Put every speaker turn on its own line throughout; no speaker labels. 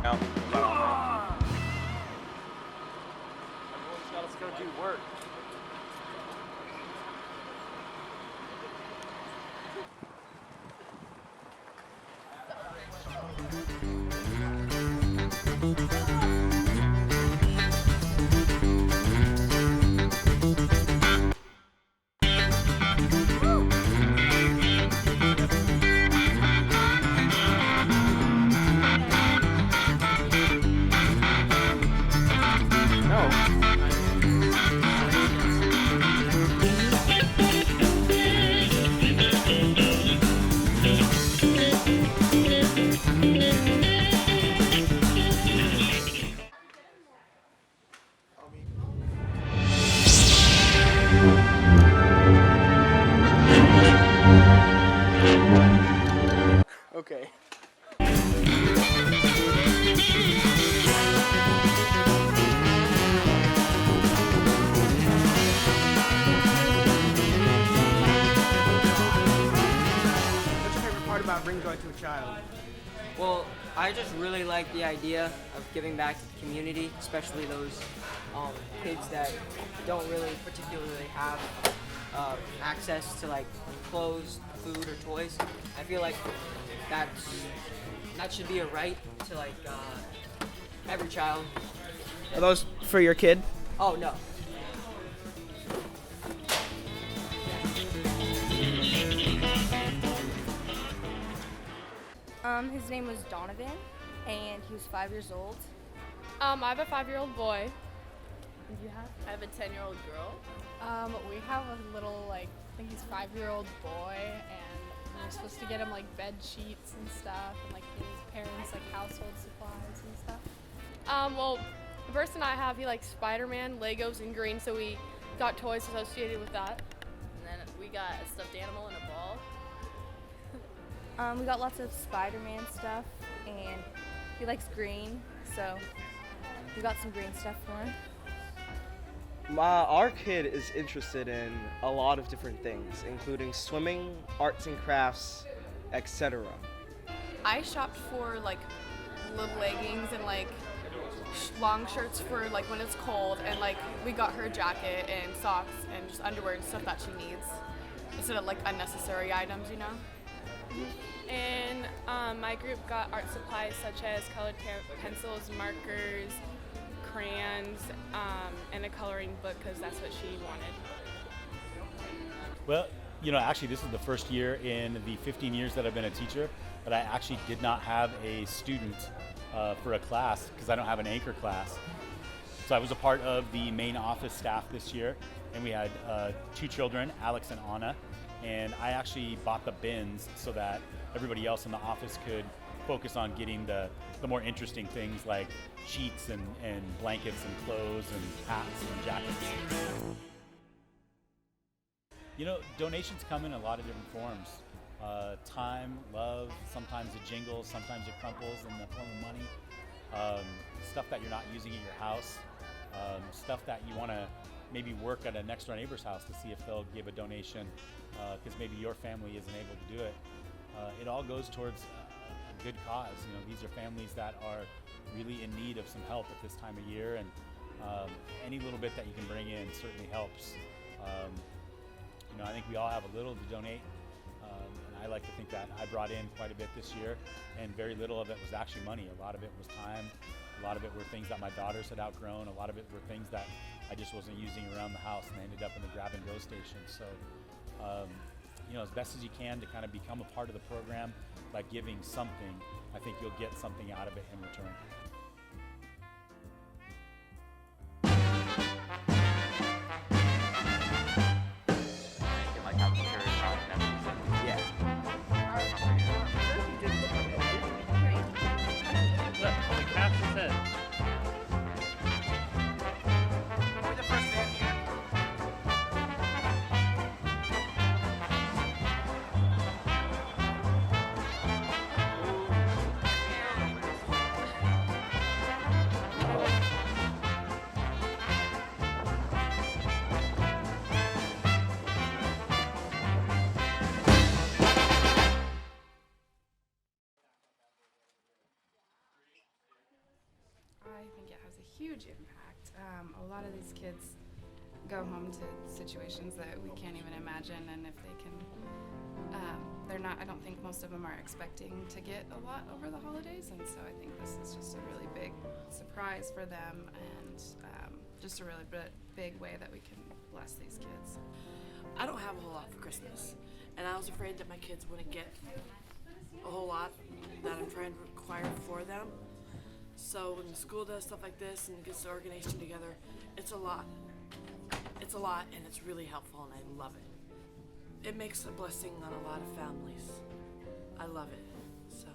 Now, everyone's got to go do work. Okay.
What's your favorite part about bringing joy to a child?
Well, I just really like the idea of giving back to the community, especially those kids that don't really particularly have access to like clothes, food, or toys. I feel like that should be a right to like every child.
Are those for your kid?
Oh no.
His name was Donovan, and he was 5 years old.
I have a 5-year-old boy.
And you have?
I have a 10-year-old girl.
We have a little, I think he's 5-year-old boy, and we're supposed to get him, bed sheets and stuff, and, his parents, household supplies and stuff.
Well, the person I have, he likes Spider-Man, Legos, and green, so we got toys associated with that.
And then we got a stuffed animal and a ball.
We got lots of Spider-Man stuff, and he likes green, so we got some green stuff for him.
Our kid is interested in a lot of different things, including swimming, arts and crafts, etc.
I shopped for, little leggings and, long shirts for, when it's cold, and, we got her a jacket and socks and just underwear and stuff that she needs, instead of, unnecessary items, you know?
And my group got art supplies such as colored pencils, markers, crayons, and a coloring book because that's what she wanted.
Well, actually this is the first year in the 15 years that I've been a teacher that I actually did not have a student for a class because I don't have an anchor class. So I was a part of the main office staff this year, and we had 2 children, Alex and Anna, and I actually bought the bins so that everybody else in the office could focus on getting the more interesting things like sheets and blankets and clothes and hats and jackets. You know, donations come in a lot of different forms. Time, love, sometimes it jingles, sometimes it crumples in the form of money. Stuff that you're not using at your house. Stuff that you want to maybe work at a next door neighbor's house to see if they'll give a donation because maybe your family isn't able to do it. It all goes towards a good cause. You know, these are families that are really in need of some help at this time of year, and any little bit that you can bring in certainly helps. You know, I think we all have a little to donate, and I like to think that I brought in quite a bit this year, and very little of it was actually money. A lot of it was time. A lot of it were things that my daughters had outgrown. A lot of it were things that I just wasn't using around the house, and they ended up in the grab-and-go station. So, you know, as best as you can to kind of become a part of the program by giving something, I think you'll get something out of it in return.
I think it has a huge impact. A lot of these kids go home to situations that we can't even imagine, and if they can, they're not, I don't think most of them are expecting to get a lot over the holidays, and so I think this is just a really big surprise for them, and just a really big way that we can bless these kids.
I don't have a whole lot for Christmas, and I was afraid that my kids wouldn't get a whole lot that I'm trying to require for them. So when the school does stuff like this and gets the organization together, it's a lot. It's a lot, and it's really helpful, and I love it. It makes a blessing on a lot of families. I love it. So.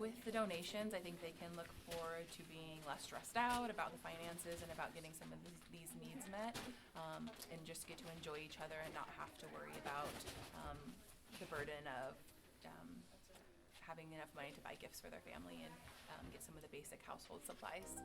With the donations, I think they can look forward to being less stressed out about the finances and about getting some of these needs met, and just get to enjoy each other and not have to worry about the burden of having enough money to buy gifts for their family and get some of the basic household supplies.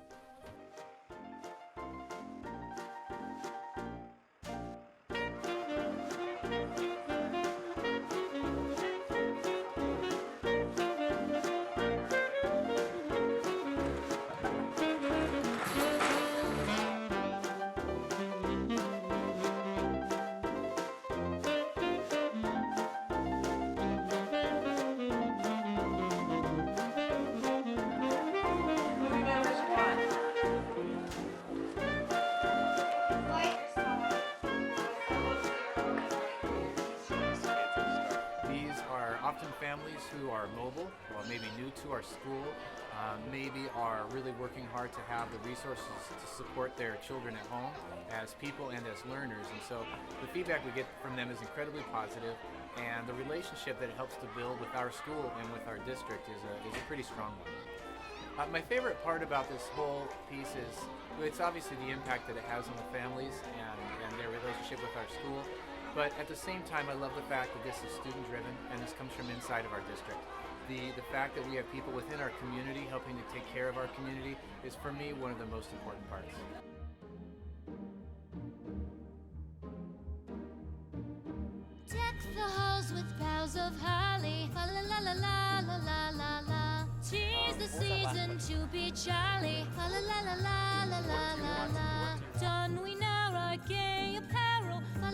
Often families who are mobile or maybe new to our school, maybe are really working hard to have the resources to support their children at home as people and as learners. And so the feedback we get from them is incredibly positive, and the relationship that it helps to build with our school and with our district is a pretty strong one. My favorite part about this whole piece is it's obviously the impact that it has on the families and their relationship with our school. But at the same time, I love the fact that this is student-driven and this comes from inside of our district. The fact that we have people within our community helping to take care of our community is, for me, one of the most important parts.
Deck the halls with boughs of holly, fa la la la la la la la la. 'Tis the season to be jolly, fa la la la la la la la la. Don we now our gay apparel, fa